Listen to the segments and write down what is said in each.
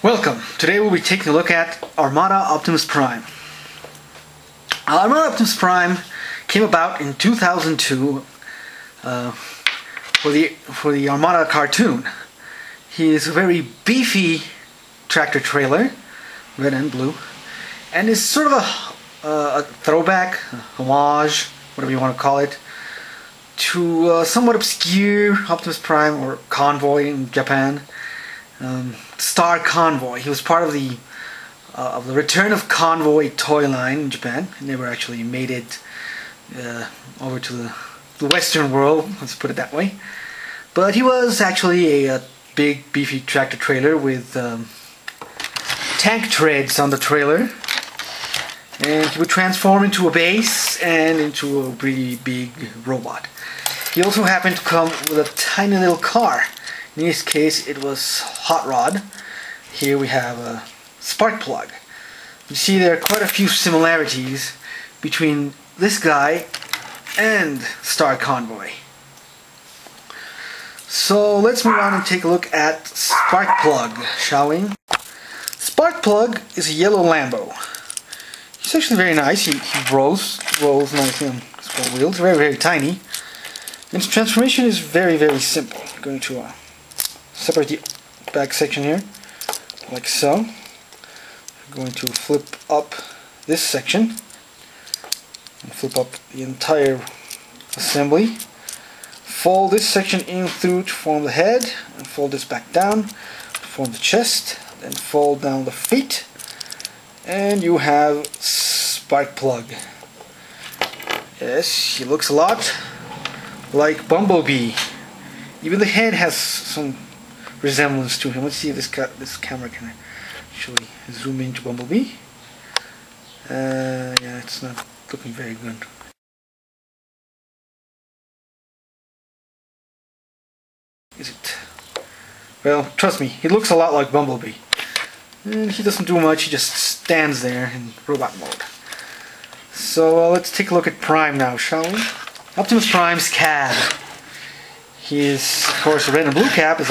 Welcome. Today we'll be taking a look at Armada Optimus Prime. Armada Optimus Prime came about in 2002 for the Armada cartoon. He is a very beefy tractor trailer, red and blue, and is sort of a throwback, a homage, whatever you want to call it, to a somewhat obscure Optimus Prime or Convoy in Japan. Star Convoy. He was part of the Return of Convoy toy line in Japan. He never actually made it over to the Western world, let's put it that way. But he was actually a big beefy tractor trailer with tank treads on the trailer, and he would transform into a base and into a pretty big robot. He also happened to come with a tiny little car. In this case it was Hot Rod. Here we have a spark plug. You see there are quite a few similarities between this guy and Star Convoy. So let's move on and take a look at Spark Plug, shall we? Spark Plug is a yellow Lambo. He's actually very nice. He rolls nicely on his four wheels. Very tiny. And his transformation is very simple. I'm going to separate the back section here, like so. I'm going to flip up this section and flip up the entire assembly. Fold this section in through to form the head, and fold this back down to form the chest, then fold down the feet, and you have Spark Plug. Yes, he looks a lot like Bumblebee. Even the head has some resemblance to him. Let's see if this camera can actually zoom into Bumblebee. Yeah, it's not looking very good. Is it? Well, trust me, he looks a lot like Bumblebee. And he doesn't do much, he just stands there in robot mode. So let's take a look at Prime now, shall we? Optimus Prime's cab. He is, of course, a red and blue cap, as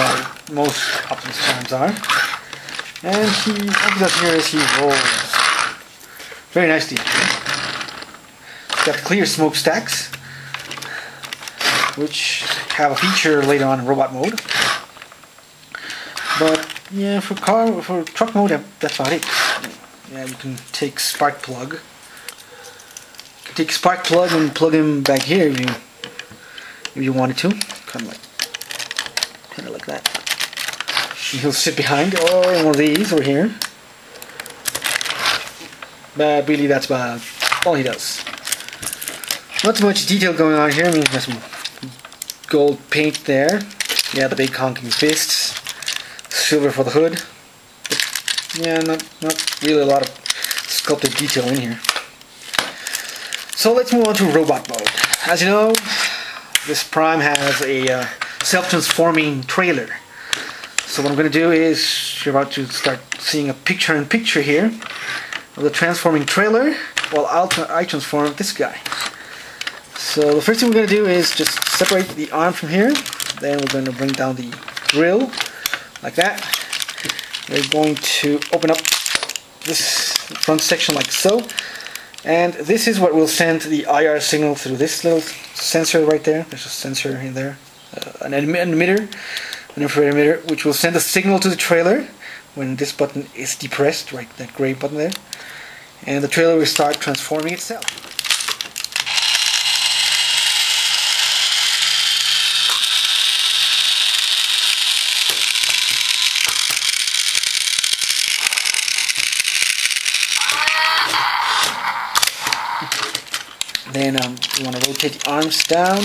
most Optimus Primes are. And what he does here is he rolls. Very nicely. He's got clear smokestacks, which have a feature later on in robot mode. But yeah, for truck mode, that's about it. Yeah, you can take Spark Plug. You can take Spark Plug and plug him back here if you wanted to. Kind of like that. He'll sit behind one of these over here. But really, that's about all he does. Not too much detail going on here. I mean, there's some gold paint there. Yeah, the big honking fists. Silver for the hood. But yeah, not really a lot of sculpted detail in here. So let's move on to robot mode. As you know, this Prime has a self-transforming trailer. So what I'm going to do is, you're about to start seeing a picture-in-picture here of the transforming trailer, while I transform this guy. So the first thing we're going to do is just separate the arm from here. Then we're going to bring down the grill, like that. We're going to open up this front section like so. And this is what will send the IR signal through this little sensor right there. There's a sensor in there, an emitter, an infrared emitter, which will send a signal to the trailer when this button is depressed, right, that gray button there. And the trailer will start transforming itself. Then you want to rotate the arms down,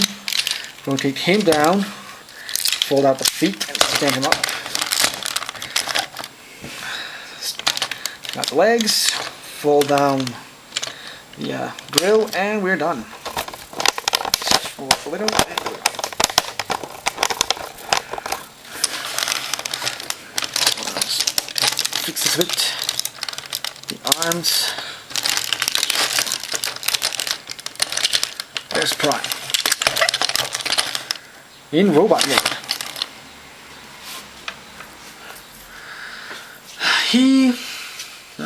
rotate him down, fold out the feet and stand him up. Got the legs, fold down the grill, and we're done. Just fold up a little, and we're done. Fix this bit. The arms. There's Prime in robot mode.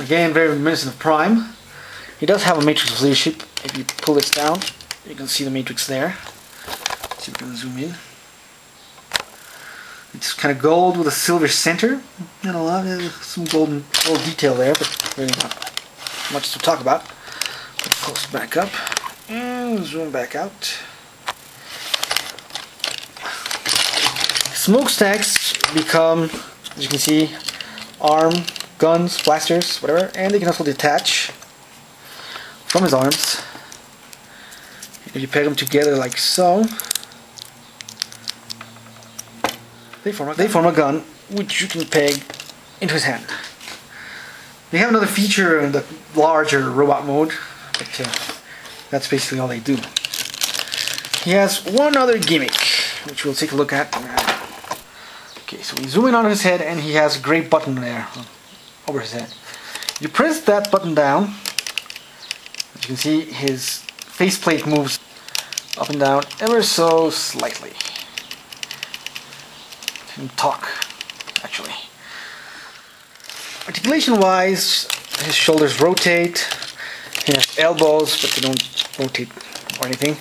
Again, very reminiscent of Prime. He does have a matrix of leadership. If you pull this down, you can see the matrix there. Let's see if we can zoom in. It's kind of gold with a silver center. Not a lot, some gold detail there, but really not much to talk about. Let's close it back up and zoom back out. Smokestacks become, as you can see, arm, guns, blasters, whatever, and they can also detach from his arms. If you peg them together like so, they form a gun which you can peg into his hand. They have another feature in the larger robot mode, but that's basically all they do. He has one other gimmick, which we'll take a look at now. Okay, so we zoom in on his head and he has a gray button there over his head. You press that button down, as you can see his faceplate moves up and down ever so slightly. Can talk, actually. Articulation wise, his shoulders rotate, he has elbows but they don't rotate or anything.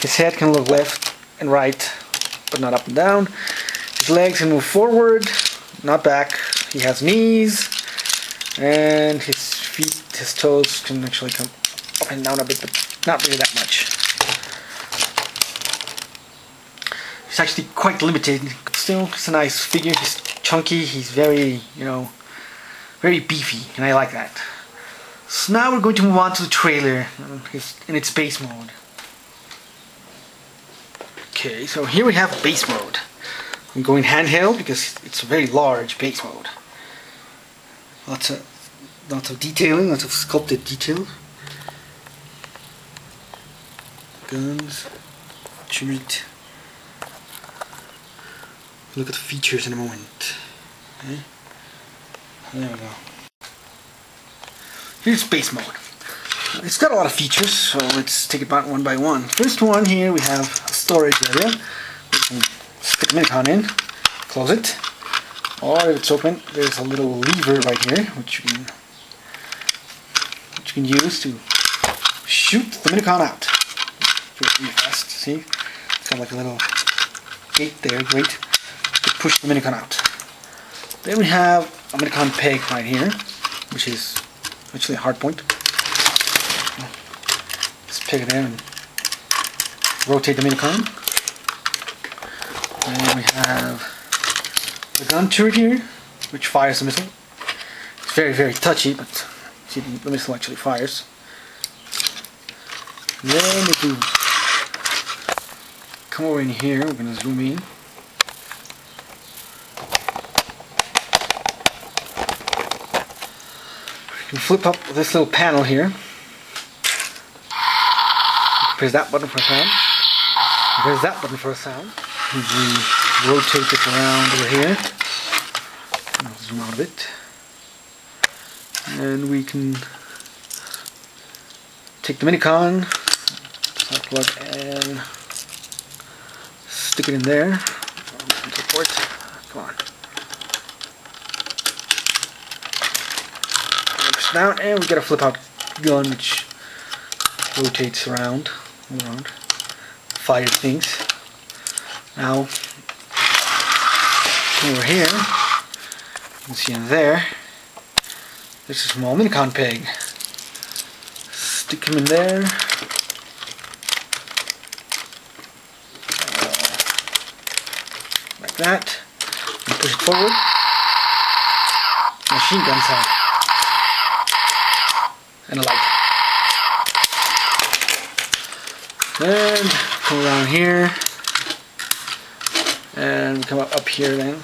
His head can look left and right but not up and down. His legs can move forward, not back. He has knees, and his feet, his toes can actually come up and down a bit, but not really that much. He's actually quite limited. Still, it's a nice figure. He's chunky. He's very, very beefy, and I like that. So now we're going to move on to the trailer in its base mode. Okay, so here we have base mode. I'm going handheld because it's a very large base mode. Lots of detailing, lots of sculpted detail. Guns, trimmed. Look at the features in a moment. Okay. There we go. Here's base mode. It's got a lot of features, so let's take it back one by one. First one here, we have a storage area. We can stick the Minicon in, close it, or if it's open, there's a little lever right here, which you can use to shoot the Minicon out. Do it really fast. See, it's got like a little gate there, great, to push the Minicon out. Then we have a Minicon peg right here, which is actually a hard point. Just peg it there and rotate the Minicon. And we have the gun turret here, which fires the missile. It's very, very touchy, but see, the missile actually fires. And then if we come over in here, we're going to zoom in. You can flip up this little panel here. Press that button for a sound. Press that button for a sound. We rotate it around over here. I'll zoom out a bit. And we can take the Minicon, plug and stick it in there. Support. Come on. Push down, and we get a flip out gun which rotates around, fires things. Now, over here, you can see in there, there's a small Minicon peg. Stick him in there. Like that. And push it forward. Machine gun sound. And a light. And come around here. And come up here then.